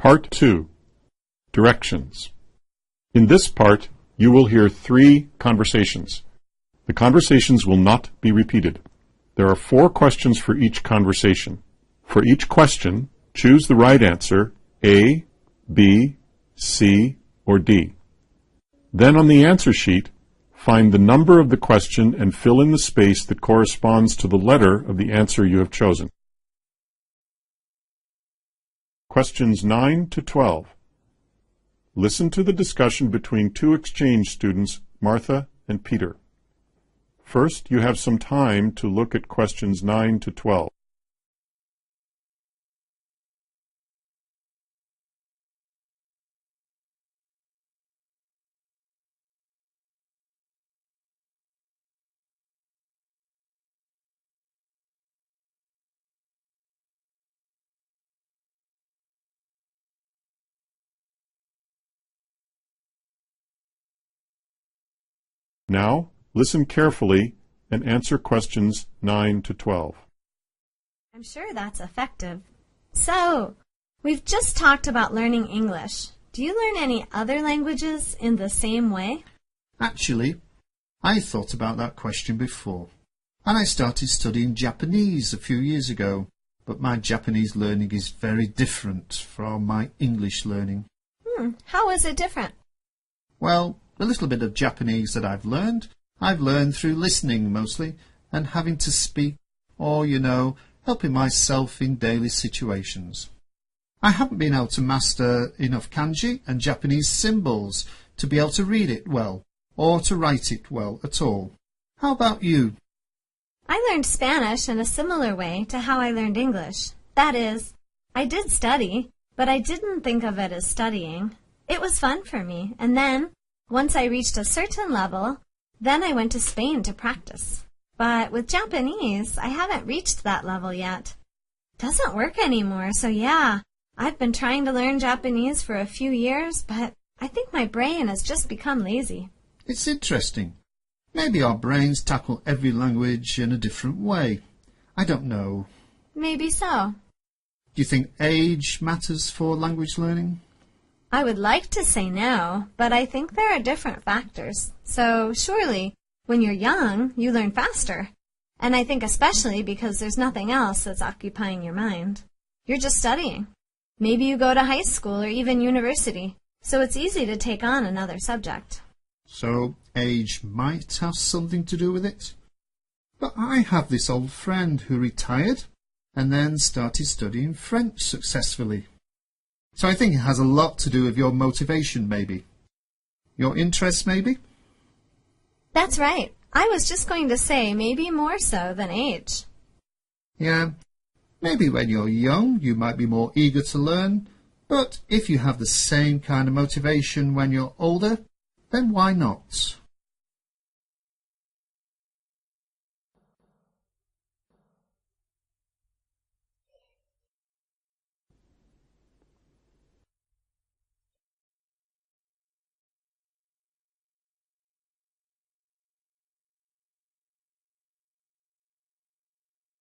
Part 2. Directions. In this part, you will hear 3 conversations. The conversations will not be repeated. There are 4 questions for each conversation. For each question, choose the right answer, A, B, C, or D. Then on the answer sheet, find the number of the question and fill in the space that corresponds to the letter of the answer you have chosen. Questions 9 to 12. Listen to the discussion between 2 exchange students, Martha and Peter. First, you have some time to look at questions 9 to 12. Now, listen carefully and answer questions 9 to 12. I'm sure that's effective. So, we've just talked about learning English. Do you learn any other languages in the same way? Actually, I thought about that question before, and I started studying Japanese a few years ago, but my Japanese learning is very different from my English learning. How is it different? Well, the little bit of Japanese that I've learned through listening mostly, and having to speak, or, helping myself in daily situations. I haven't been able to master enough kanji and Japanese symbols to be able to read it well, or to write it well at all. How about you? I learned Spanish in a similar way to how I learned English. That is, I did study, but I didn't think of it as studying. It was fun for me, and then, once I reached a certain level, then I went to Spain to practice. But with Japanese, I haven't reached that level yet. Doesn't work anymore, so yeah, I've been trying to learn Japanese for a few years, but I think my brain has just become lazy. It's interesting. Maybe our brains tackle every language in a different way. I don't know. Maybe so. Do you think age matters for language learning? I would like to say no, but I think there are different factors. So surely, when you're young, you learn faster. And I think especially because there's nothing else that's occupying your mind. You're just studying. Maybe you go to high school or even university, so it's easy to take on another subject. So age might have something to do with it? But I have this old friend who retired and then started studying French successfully. So I think it has a lot to do with your motivation, maybe. Your interest, maybe? That's right. I was just going to say maybe more so than age. Yeah, maybe when you're young you might be more eager to learn, but if you have the same kind of motivation when you're older, then why not?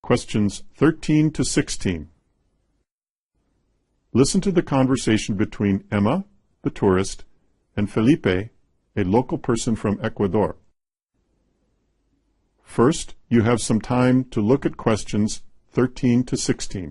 Questions 13 to 16. Listen to the conversation between Emma, the tourist, and Felipe, a local person from Ecuador. First, you have some time to look at questions 13 to 16.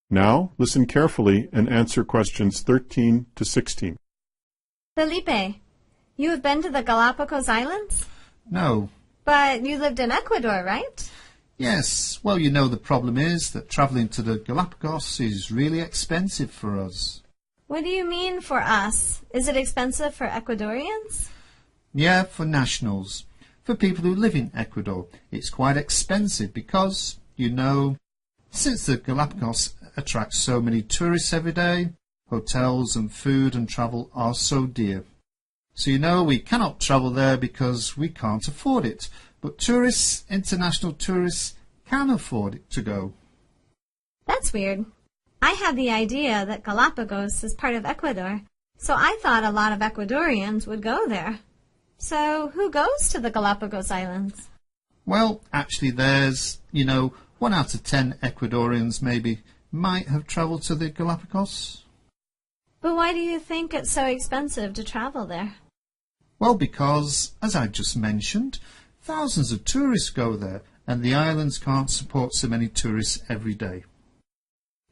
Now, listen carefully and answer questions 13 to 16. Felipe, you have been to the Galapagos Islands? No. But you lived in Ecuador, right? Yes, well, the problem is that travelling to the Galapagos is really expensive for us. What do you mean for us? Is it expensive for Ecuadorians? Yeah, for nationals. For people who live in Ecuador, it's quite expensive because, since the Galapagos attracts so many tourists every day, hotels and food and travel are so dear. So you know we cannot travel there because we can't afford it. But tourists, international tourists, can afford it to go. That's weird. I had the idea that Galapagos is part of Ecuador, so I thought a lot of Ecuadorians would go there. So who goes to the Galapagos Islands? Well, actually there's, 1 out of 10 Ecuadorians maybe might have travelled to the Galapagos. But why do you think it's so expensive to travel there? Well, because, as I just mentioned, thousands of tourists go there, and the islands can't support so many tourists every day.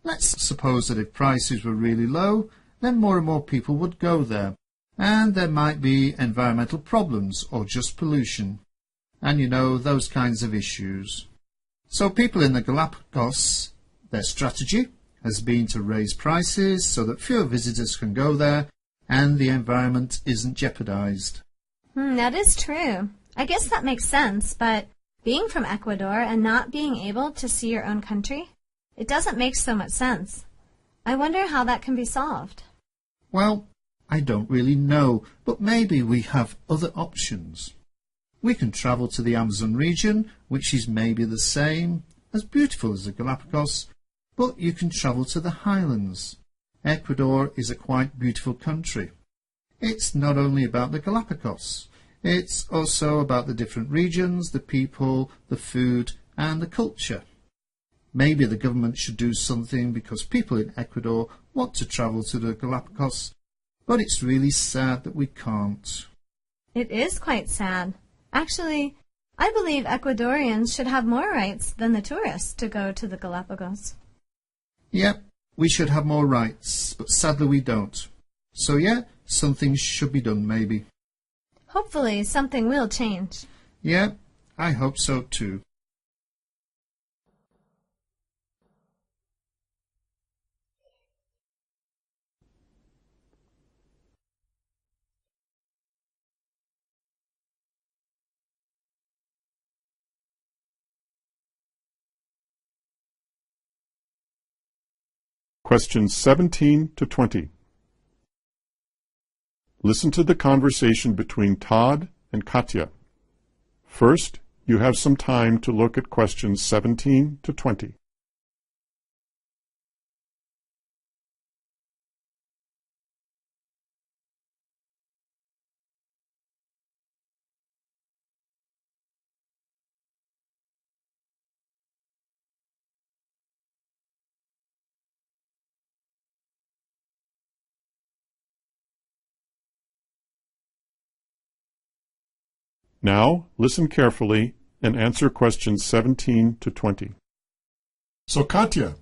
Let's suppose that if prices were really low, then more and more people would go there, and there might be environmental problems or just pollution, and those kinds of issues. So people in the Galapagos, their strategy has been to raise prices so that fewer visitors can go there and the environment isn't jeopardized. That is true. I guess that makes sense, but being from Ecuador and not being able to see your own country, it doesn't make so much sense. I wonder how that can be solved. Well, I don't really know, but maybe we have other options. We can travel to the Amazon region, which is maybe the same, as beautiful as the Galapagos, but you can travel to the highlands. Ecuador is a quite beautiful country. It's not only about the Galapagos, it's also about the different regions, the people, the food and the culture. Maybe the government should do something because people in Ecuador want to travel to the Galapagos, but it's really sad that we can't. It is quite sad. Actually, I believe Ecuadorians should have more rights than the tourists to go to the Galapagos. Yep, we should have more rights, but sadly we don't. So yeah, something should be done maybe. Hopefully something will change. Yeah, I hope so too. Questions 17 to 20. Listen to the conversation between Todd and Katya. First, you have some time to look at questions 17 to 20. Now, listen carefully and answer questions 17 to 20. So, Katya,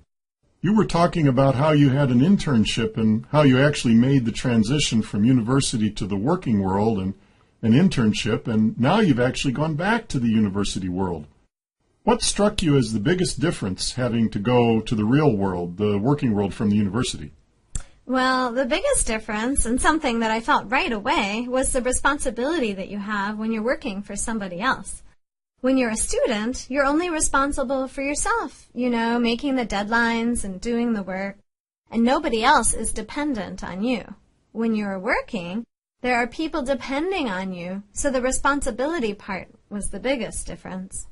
you were talking about how you had an internship and how you actually made the transition from university to the working world and an internship, and now you've actually gone back to the university world. What struck you as the biggest difference having to go to the real world, the working world, from the university? Well, the biggest difference, and something that I felt right away, was the responsibility that you have when you're working for somebody else. When you're a student, you're only responsible for yourself, making the deadlines and doing the work, and nobody else is dependent on you. When you're working, there are people depending on you, so the responsibility part was the biggest difference.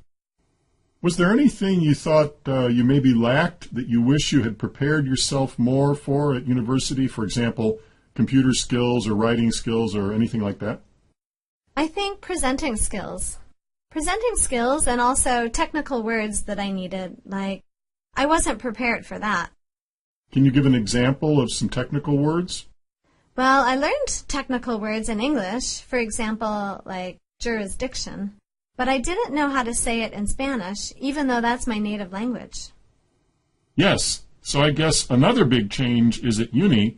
Was there anything you thought you maybe lacked that you wish you had prepared yourself more for at university? For example, computer skills or writing skills or anything like that? I think presenting skills. Presenting skills and also technical words that I needed, like, I wasn't prepared for that. Can you give an example of some technical words? Well, I learned technical words in English, for example, like jurisdiction. But I didn't know how to say it in Spanish, even though that's my native language. Yes, so I guess another big change is at uni,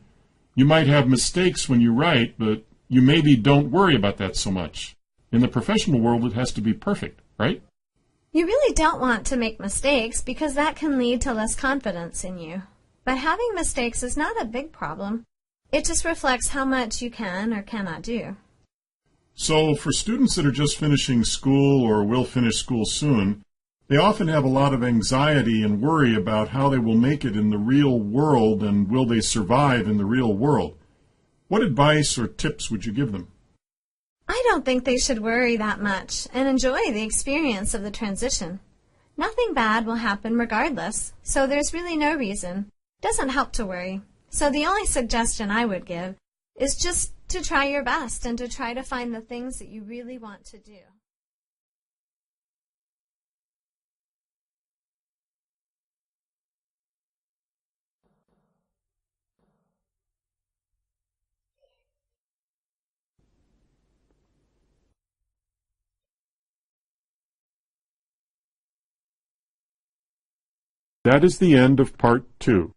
you might have mistakes when you write, but you maybe don't worry about that so much. In the professional world, it has to be perfect, right? You really don't want to make mistakes because that can lead to less confidence in you. But having mistakes is not a big problem. It just reflects how much you can or cannot do. So for students that are just finishing school or will finish school soon, they often have a lot of anxiety and worry about how they will make it in the real world and will they survive in the real world. What advice or tips would you give them? I don't think they should worry that much and enjoy the experience of the transition. Nothing bad will happen regardless, so there's really no reason. It doesn't help to worry. So the only suggestion I would give is just to try your best and to try to find the things that you really want to do. That is the end of Part 2.